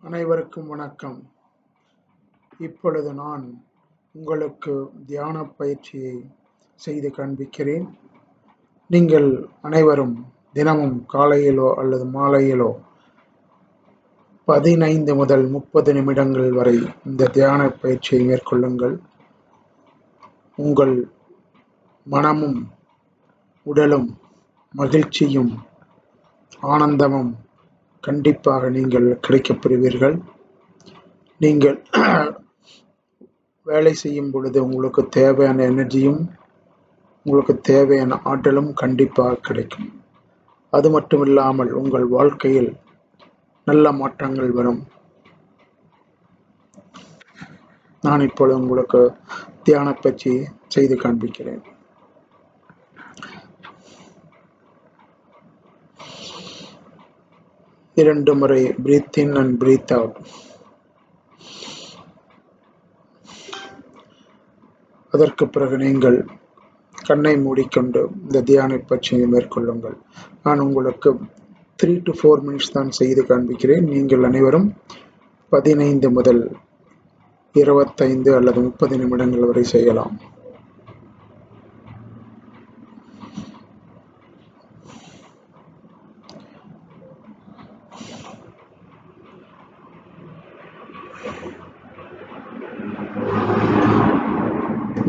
அனைவருக்கும் வணக்கம். இப்பொழுது நான் உங்களுக்கு தியான பயிற்சியை செய்து காண்பிக்கிறேன். நீங்கள் அனைவரும் தினமும் காலையிலோ அல்லது மாலையிலோ 15 முதல் 30 நிமிடங்கள் வரை இந்த தியான பயிற்சியை மேற்கொள்ளுங்கள். உங்கள் மனமும் உடலும் மகிழ்ச்சியும் ஆனந்தமும் கண்டிப்பாக நீங்கள் கிடைக்கப் பெறுவீர்கள். நீங்கள் வேலை செய்யும் பொழுது உங்களுக்கு தேவையான எனர்ஜியும் உங்களுக்கு தேவையான ஆற்றலும் கண்டிப்பாக கிடைக்கும். அது மட்டும் இல்லாமல் உங்கள் வாழ்க்கையில் நல்ல மாற்றங்கள் வரும். நான் இப்பொழுது உங்களுக்கு தியான பயிற்சி செய்து காண்பிக்கிறேன். இரண்டு முறை breathe in and breathe out. அதற்கு பிறகு நீங்கள் கண்ணை மூடிக்கொண்டு இந்த தியான பயிற்சியை மேற்கொள்ளுங்கள். நான் உங்களுக்கு 3 to 4 minutes தான் செய்து காண்பிக்கிறேன். நீங்கள் அனைவரும் 15 முதல் 25 அல்லது 30 நிமிடங்கள் வரை செய்யலாம்.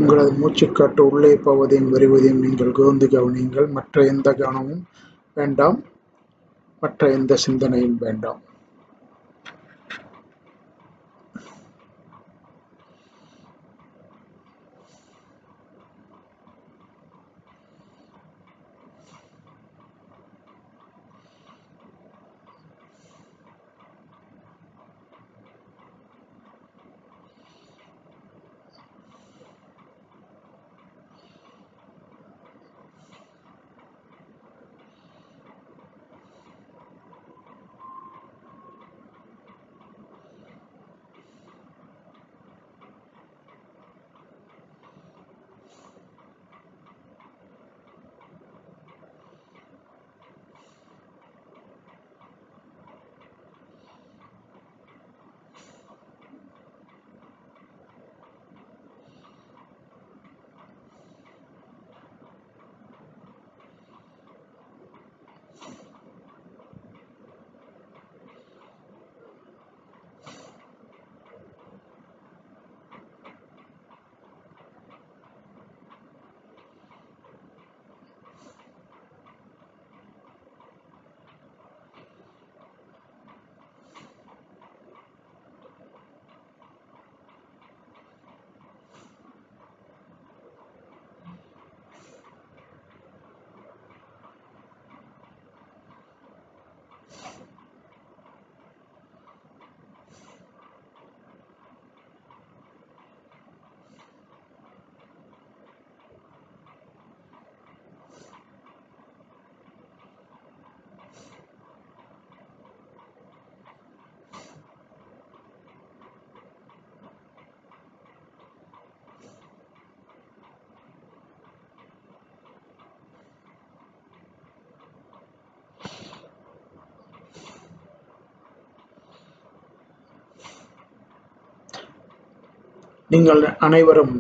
உங்களது மூச்சுக்காற்று உள்ளே போவதையும் வருவதையும் நீங்கள் கூர்ந்து கவனியுங்கள். மற்ற எந்த கவனமும் வேண்டாம், மற்ற எந்த சிந்தனையும் வேண்டாம். நீங்கள் அனைவரும்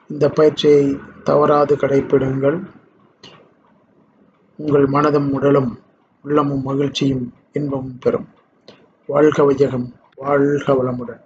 இந்த பயிற்சியை தவறாது கடைப்பிடியுங்கள். உங்கள் மனதும் உடலும் உள்ளமும் மகிழ்ச்சியும் இன்பமும் பெறும். வாழ்க வையகம், வாழ்க வளமுடன்.